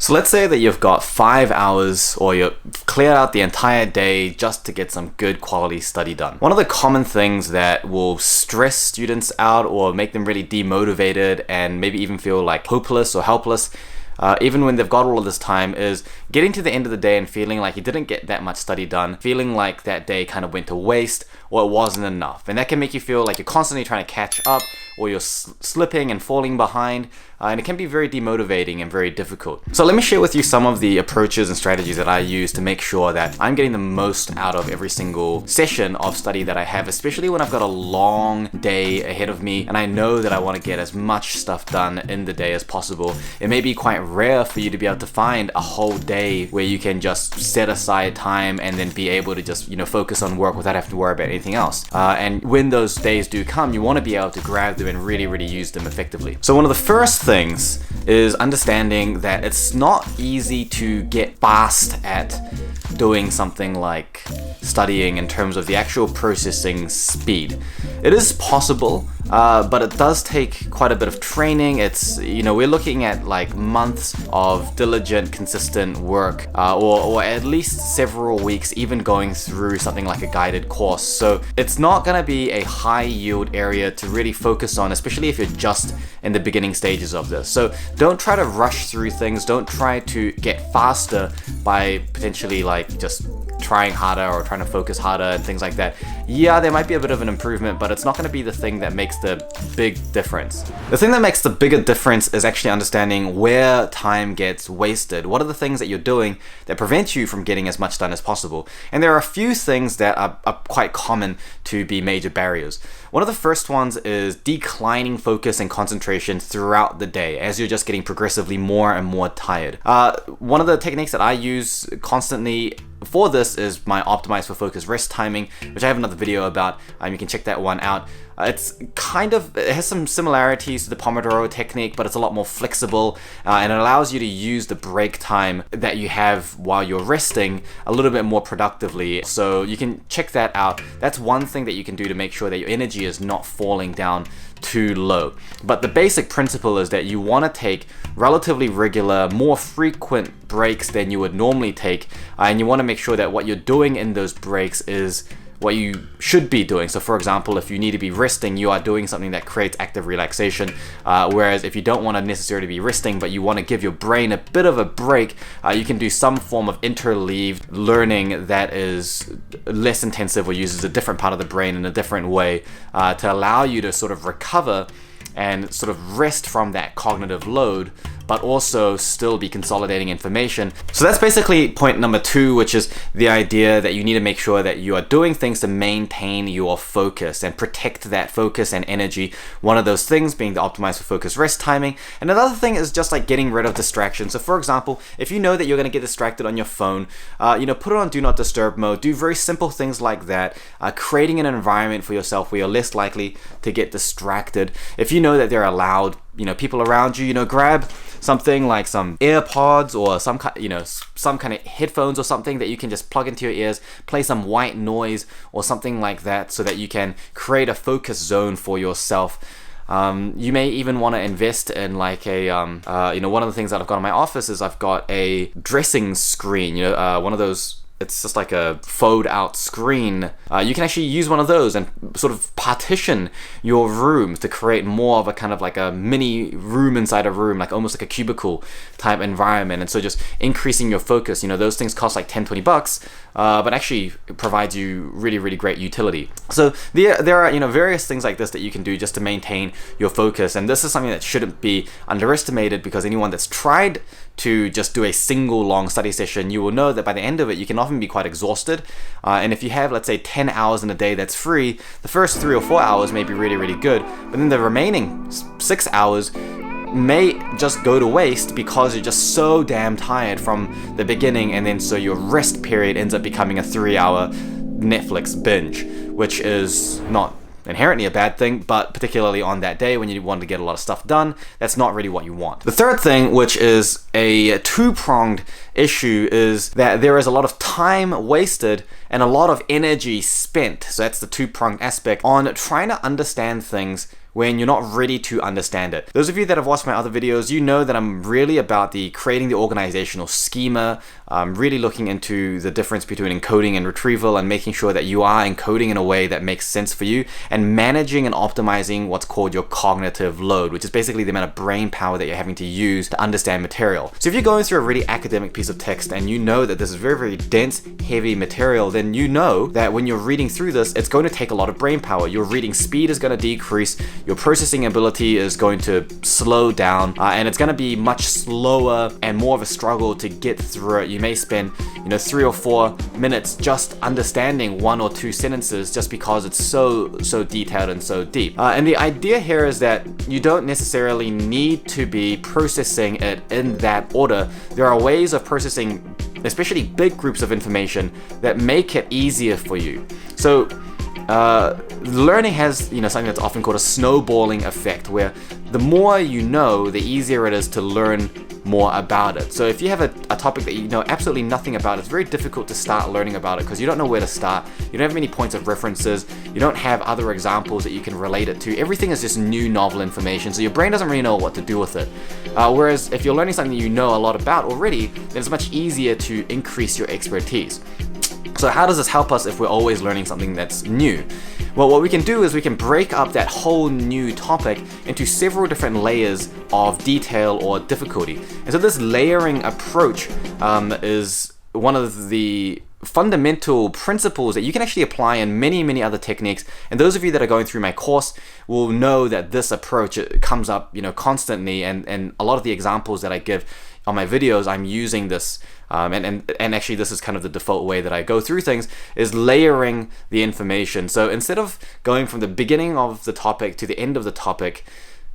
So let's say that you've got 5 hours or you've cleared out the entire day just to get some good quality study done. One of the common things that will stress students out or make them really demotivated and maybe even feel like hopeless or helpless, even when they've got all of this time, is getting to the end of the day and feeling like you didn't get that much study done, feeling like that day kind of went to waste or it wasn't enough. And that can make you feel like you're constantly trying to catch up or you're slipping and falling behind. And it can be very demotivating and very difficult. So let me share with you some of the approaches and strategies that I use to make sure that I'm getting the most out of every single session of study that I have, especially when I've got a long day ahead of me and I know that I want to get as much stuff done in the day as possible. It may be quite rare for you to be able to find a whole day where you can just set aside time and then be able to just, focus on work without having to worry about anything else. And when those days do come, you want to be able to grab them and really use them effectively. So one of the first things is understanding that it's not easy to get fast at doing something like studying in terms of the actual processing speed. It is possible, but it does take quite a bit of training. It's, we're looking at like months of diligent, consistent work, or at least several weeks, even going through something like a guided course. So it's not going to be a high yield area to really focus on, especially if you're just in the beginning stages of this. So don't try to rush through things. Don't try to get faster by potentially like just trying harder or trying to focus harder and things like that. Yeah, there might be a bit of an improvement, but it's not going to be the thing that makes the big difference. The thing that makes the bigger difference is actually understanding where time gets wasted. What are the things that you're doing that prevent you from getting as much done as possible? And there are a few things that are quite common to be major barriers. One of the first ones is declining focus and concentration throughout the day as you're just getting progressively more and more tired. One of the techniques that I use constantly for this is my Optimize for Focus rest timing, which I have another video about. You can check that one out. It has some similarities to the Pomodoro technique, but it's a lot more flexible, and it allows you to use the break time that you have while you're resting a little bit more productively. So you can check that out. That's one thing that you can do to make sure that your energy is not falling down too low. But the basic principle is that you want to take relatively regular, more frequent breaks than you would normally take, and you want to make sure that what you're doing in those breaks is what you should be doing. So for example, if you need to be resting, you are doing something that creates active relaxation, whereas if you don't want to necessarily be resting but you want to give your brain a bit of a break, you can do some form of interleaved learning that is less intensive or uses a different part of the brain in a different way to allow you to sort of recover and sort of rest from that cognitive load, but also still be consolidating information. So that's basically point number 2, which is the idea that you need to make sure that you are doing things to maintain your focus and protect that focus and energy. One of those things being the Optimize for Focus rest timing. And another thing is just like getting rid of distractions. So for example, if you know that you're going to get distracted on your phone, put it on Do Not Disturb mode. Do very simple things like that, creating an environment for yourself where you're less likely to get distracted. If you know that there are loud people around you, grab something like some AirPods or some kind of headphones or something that you can just plug into your ears, play some white noise or something like that so that you can create a focus zone for yourself. You may even want to invest in like a, one of the things that I've got in my office is I've got a dressing screen, one of those. It's just like a fold out screen. You can actually use one of those and sort of partition your room to create more of a kind of like a mini room inside a room, like almost like a cubicle type environment. And so just increasing your focus, those things cost like 10, 20 bucks, but actually it provides you really great utility. So there are, various things like this that you can do just to maintain your focus. And this is something that shouldn't be underestimated, because anyone that's tried to just do a single long study session, you will know that by the end of it, you can often be quite exhausted. And if you have, let's say, 10 hours in a day that's free, the first 3 or 4 hours may be really good, but then the remaining 6 hours may just go to waste because you're just so damn tired from the beginning, and then so your rest period ends up becoming a 3-hour Netflix binge, which is not inherently a bad thing, but particularly on that day when you want to get a lot of stuff done, that's not really what you want. The third thing, which is a two-pronged issue, is that there is a lot of time wasted and a lot of energy spent, so that's the two-pronged aspect, on trying to understand things when you're not ready to understand it. Those of you that have watched my other videos, you know that I'm really about creating the organizational schema, really looking into the difference between encoding and retrieval and making sure that you are encoding in a way that makes sense for you, and managing and optimizing what's called your cognitive load, which is basically the amount of brain power that you're having to use to understand material. So if you're going through a really academic piece of text and you know that this is very, very dense, heavy material, then you know that when you're reading through this, it's going to take a lot of brain power. Your reading speed is going to decrease, your processing ability is going to slow down, and it's going to be much slower and more of a struggle to get through it. You may spend 3 or 4 minutes just understanding 1 or 2 sentences just because it's so detailed and so deep. And the idea here is that you don't necessarily need to be processing it in that order. There are ways of processing especially big groups of information that make it easier for you. So learning has something that's often called a snowballing effect, where the more you know, the easier it is to learn more about it. So if you have a topic that you know absolutely nothing about, it's very difficult to start learning about it because you don't know where to start. You don't have many points of references. You don't have other examples that you can relate it to. Everything is just new, novel information, so your brain doesn't really know what to do with it. Whereas if you're learning something you know a lot about already, then it's much easier to increase your expertise. So how does this help us if we're always learning something that's new? Well, what we can do is we can break up that whole new topic into several different layers of detail or difficulty. And so this layering approach is one of the fundamental principles that you can actually apply in many other techniques. And those of you that are going through my course will know that this approach comes up constantly, and a lot of the examples that I give on my videos, I'm using this, and actually this is kind of the default way that I go through things, is layering the information. So instead of going from the beginning of the topic to the end of the topic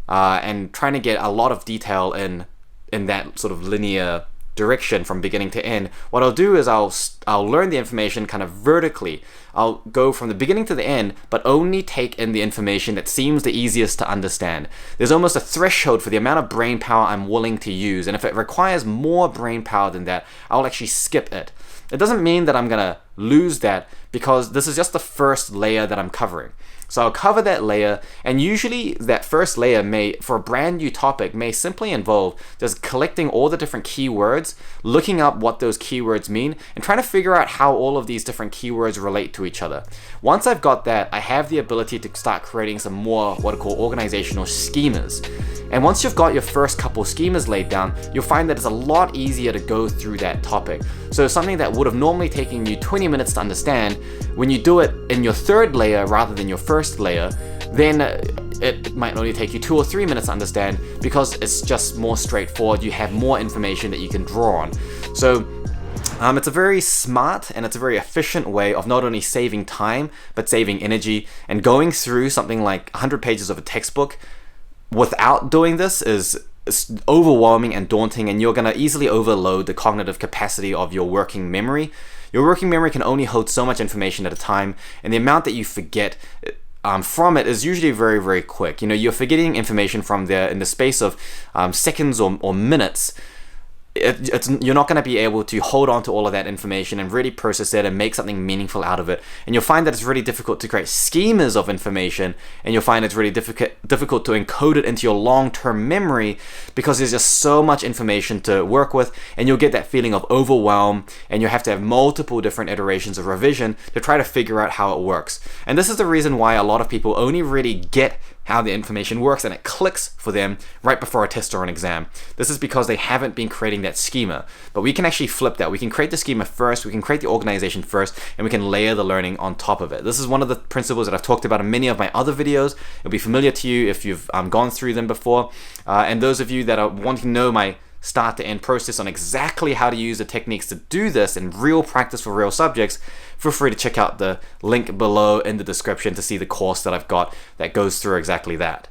and trying to get a lot of detail in that sort of linear direction from beginning to end, what I'll do is I'll learn the information kind of vertically. I'll go from the beginning to the end, but only take in the information that seems the easiest to understand. There's almost a threshold for the amount of brain power I'm willing to use, and if it requires more brain power than that, I'll actually skip it. It doesn't mean that I'm gonna lose that, because this is just the first layer that I'm covering. So I'll cover that layer, and usually that first layer for a brand new topic, may simply involve just collecting all the different keywords, looking up what those keywords mean, and trying to figure out how all of these different keywords relate to each other. Once I've got that, I have the ability to start creating some more what I call organizational schemas. And once you've got your first couple schemas laid down, you'll find that it's a lot easier to go through that topic. So something that would have normally taken you 20 minutes to understand, when you do it in your third layer rather than your first layer, then it might only take you 2 or 3 minutes to understand, because it's just more straightforward. You have more information that you can draw on. So it's a very smart and it's a very efficient way of not only saving time, but saving energy. And going through something like 100 pages of a textbook without doing this is overwhelming and daunting, and you're going to easily overload the cognitive capacity of your working memory. Your working memory can only hold so much information at a time, and the amount that you forget from it is usually very quick. You're forgetting information from there in the space of seconds or minutes. You're not going to be able to hold on to all of that information and really process it and make something meaningful out of it. And you'll find that it's really difficult to create schemas of information, and you'll find it's really difficult to encode it into your long-term memory, because there's just so much information to work with, and you'll get that feeling of overwhelm, and you'll have to have multiple different iterations of revision to try to figure out how it works. And this is the reason why a lot of people only really get how the information works and it clicks for them right before a test or an exam. This is because they haven't been creating that schema. But we can actually flip that. We can create the schema first, we can create the organization first, and we can layer the learning on top of it. This is one of the principles that I've talked about in many of my other videos. It'll be familiar to you if you've gone through them before. And those of you that are wanting to know my start to end process on exactly how to use the techniques to do this in real practice for real subjects, feel free to check out the link below in the description to see the course that I've got that goes through exactly that.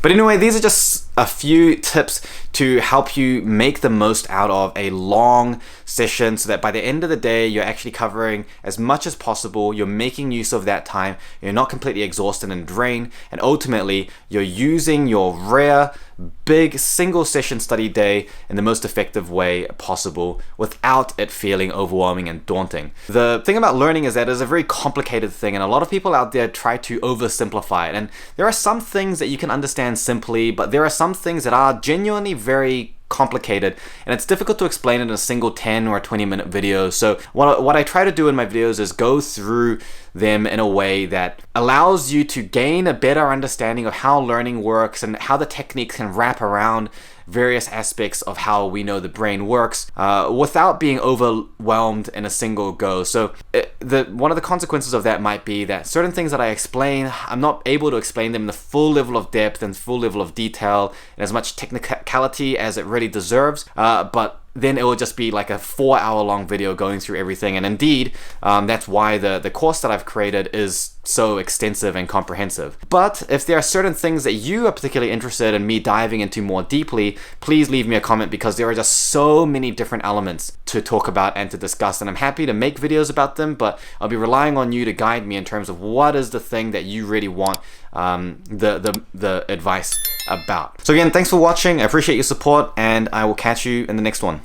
But anyway, these are just a few tips to help you make the most out of a long session so that by the end of the day you're actually covering as much as possible, you're making use of that time, you're not completely exhausted and drained, and ultimately you're using your rare big single session study day in the most effective way possible without it feeling overwhelming and daunting. The thing about learning is that it's a very complicated thing, and a lot of people out there try to oversimplify it, and there are some things that you can understand simply, but there are some things that are genuinely very complicated, and it's difficult to explain in a single 10 or 20-minute video. So what I try to do in my videos is go through them in a way that allows you to gain a better understanding of how learning works and how the techniques can wrap around various aspects of how we know the brain works without being overwhelmed in a single go. So one of the consequences of that might be that certain things that I explain, I'm not able to explain them in the full level of depth and full level of detail and as much technicality as it really deserves, but then it will just be like a 4-hour long video going through everything. And indeed, that's why the course that I've created is so extensive and comprehensive. But if there are certain things that you are particularly interested in me diving into more deeply, please leave me a comment, because there are just so many different elements to talk about and to discuss, and I'm happy to make videos about them, but I'll be relying on you to guide me in terms of what is the thing that you really want the advice about. So again, thanks for watching. I appreciate your support, and I will catch you in the next one.